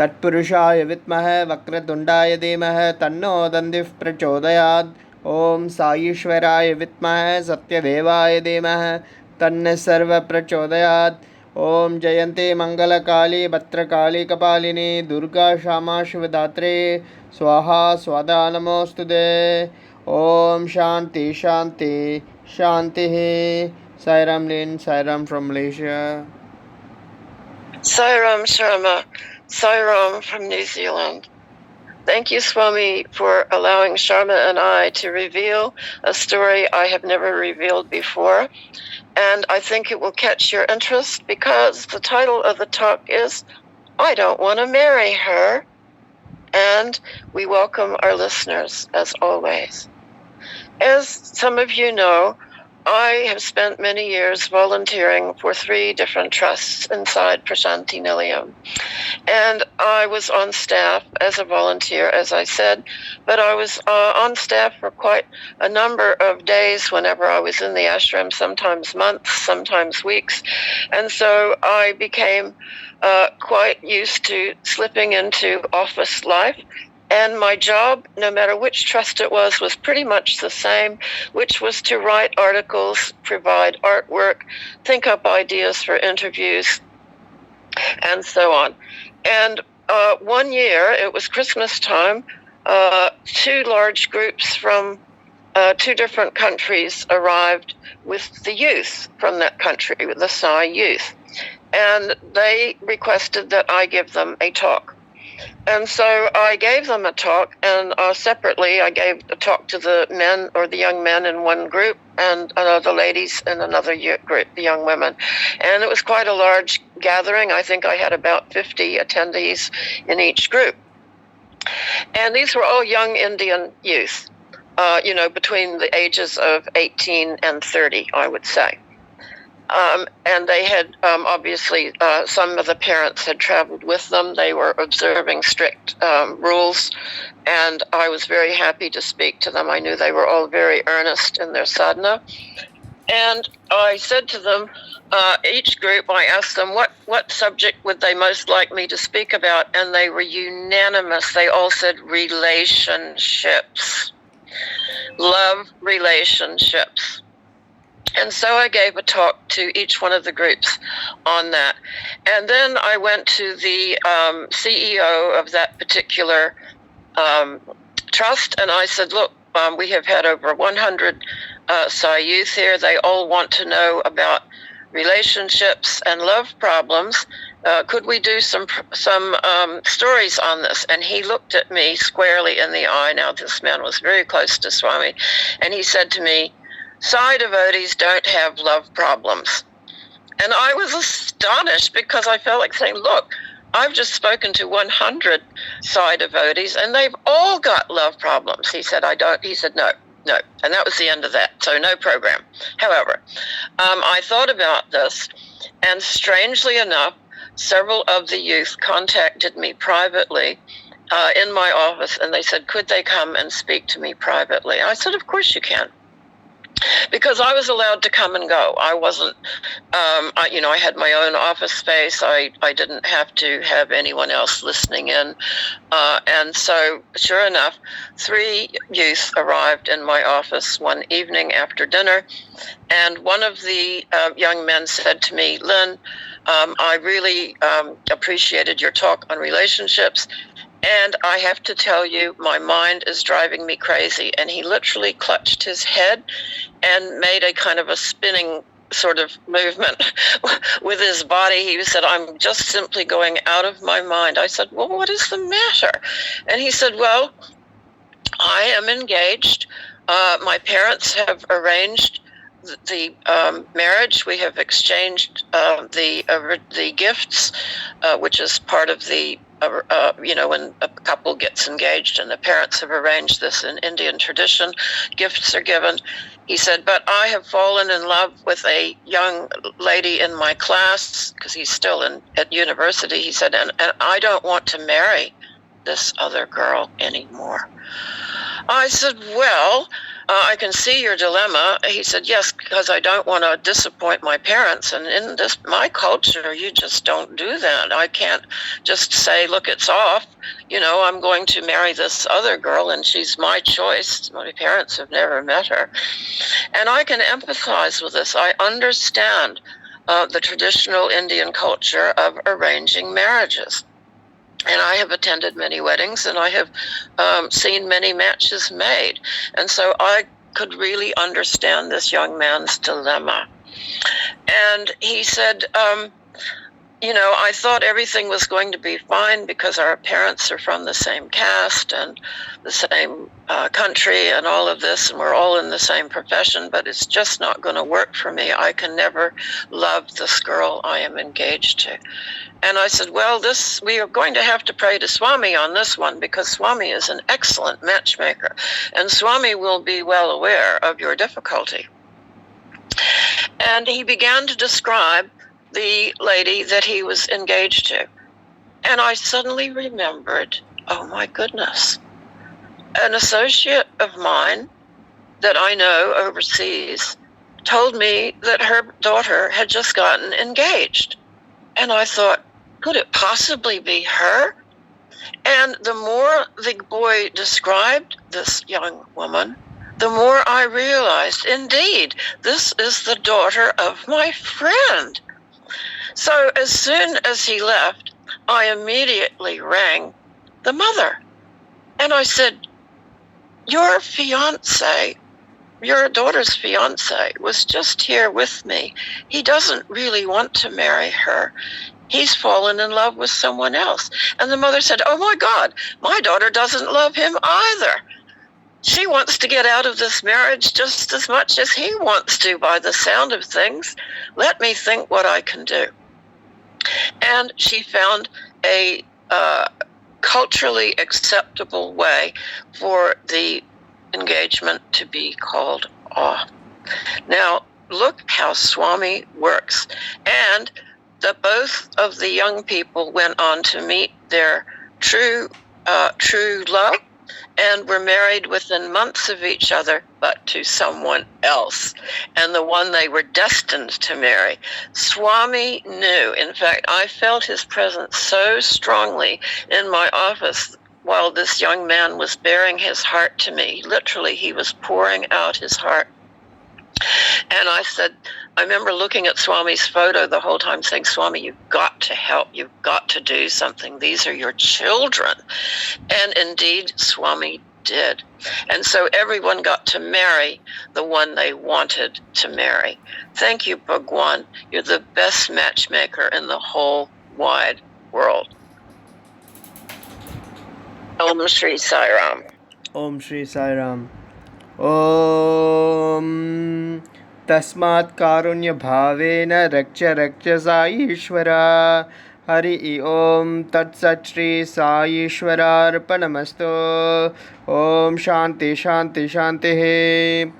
तत्पुरुषाय विद्महे वक्रतुण्डाय धीमहि तन्नो दन्तिः प्रचोदयात्। ॐ साईश्वराय विद्महे सत्यदेवाय धीमहि तन्नः सर्वः प्रचोदयात्। ॐ जयन्ती मंगलकाली भद्रकाली कपालिनी दुर्गा क्षमा शिवदात्रे स्वाहा स्वधा नमोस्तुते। ॐ शांति शांति शांति। Sairam Lin, Sairam from Malaysia. Sairam Sharma, Sairam from New Zealand. Thank you, Swami, for allowing Sharma and I to reveal a story I have never revealed before. And I think it will catch your interest because the title of the talk is, I Don't Want to Marry Her. And we welcome our listeners, as always. As some of you know, I have spent many years volunteering for 3 different trusts inside Prashanti Nilayam. And I was on staff as a volunteer, as I said, but I was on staff for quite a number of days whenever I was in the ashram, sometimes months, sometimes weeks. And so I became quite used to slipping into office life. And my job, no matter which trust it was pretty much the same, which was to write articles, provide artwork, think up ideas for interviews, and so on. And one year, it was Christmas time, 2 large groups from 2 different countries arrived with the youth from that country, the Sai youth. And they requested that I give them a talk. And so I gave them a talk, and separately I gave a talk to the men or the young men in one group and the ladies in another group, the young women. And it was quite a large gathering. I think I had about 50 attendees in each group. And these were all young Indian youth, between the ages of 18 and 30, I would say. And they had, obviously, some of the parents had traveled with them. They were observing strict rules, and I was very happy to speak to them. I knew they were all very earnest in their sadhana. And I said to them, each group, I asked them what subject would they most like me to speak about, and they were unanimous. They all said relationships, love relationships. And so I gave a talk to each one of the groups on that. And then I went to the CEO of that particular trust, and I said, look, we have had over 100 Sai youth here. They all want to know about relationships and love problems. Could we do some stories on this? And he looked at me squarely in the eye. Now, this man was very close to Swami. And he said to me, Sai devotees don't have love problems. And I was astonished because I felt like saying, look, I've just spoken to 100 Sai devotees and they've all got love problems. He said, I don't. He said, no. And that was the end of that. So no program. However, I thought about this, and strangely enough, several of the youth contacted me privately in my office, and they said, could they come and speak to me privately? I said, of course you can. Because I was allowed to come and go. I wasn't, I had my own office space. I didn't have to have anyone else listening in. And so, sure enough, 3 youth arrived in my office one evening after dinner. And one of the young men said to me, Lynn, I really appreciated your talk on relationships. And I have to tell you, my mind is driving me crazy. And he literally clutched his head and made a kind of a spinning sort of movement with his body. He said, I'm just simply going out of my mind. I said, well, what is the matter? And he said, well, I am engaged. My parents have arranged the marriage. We have exchanged the gifts, which is part of the when a couple gets engaged and the parents have arranged this in Indian tradition, gifts are given. He said, but I have fallen in love with a young lady in my class, because he's still at university. He said, and I don't want to marry this other girl anymore. I said, well, I can see your dilemma. He said, yes, because I don't want to disappoint my parents. And in my culture, you just don't do that. I can't just say, look, it's off. I'm going to marry this other girl and she's my choice. My parents have never met her. And I can empathize with this. I understand the traditional Indian culture of arranging marriages. And I have attended many weddings, and I have seen many matches made. And so I could really understand this young man's dilemma. And he said, I thought everything was going to be fine because our parents are from the same caste and the same country and all of this, and we're all in the same profession, but it's just not going to work for me. I can never love this girl I am engaged to. And I said, well, we are going to have to pray to Swami on this one, because Swami is an excellent matchmaker, and Swami will be well aware of your difficulty. And he began to describe the lady that he was engaged to. And I suddenly remembered, oh my goodness, an associate of mine that I know overseas told me that her daughter had just gotten engaged. And I thought, could it possibly be her? And the more the boy described this young woman, the more I realized, indeed, this is the daughter of my friend. So as soon as he left, I immediately rang the mother. And I said, your fiance, your daughter's fiance, was just here with me. He doesn't really want to marry her. He's fallen in love with someone else. And the mother said, oh my God, my daughter doesn't love him either. She wants to get out of this marriage just as much as he wants to, by the sound of things. Let me think what I can do. And she found a culturally acceptable way for the engagement to be called off. Now, look how Swami works. And that both of the young people went on to meet their true love and were married within months of each other, but to someone else, and the one they were destined to marry. Swami knew. In fact, I felt his presence so strongly in my office while this young man was bearing his heart to me. Literally, he was pouring out his heart. And I remember looking at Swami's photo the whole time saying, Swami, you've got to help. You've got to do something. These are your children. And indeed, Swami did. And so everyone got to marry the one they wanted to marry. Thank you, Bhagwan. You're the best matchmaker in the whole wide world. Om Shri Sai Ram. Om Shri Sai Ram. Om Tasmat Karunya Bhavena Raksha Raksha Sai Ishvara. Hari Om Tat Sat Shri Sai Ishvara Arpanamastu. Om Shanti Shanti Shanti.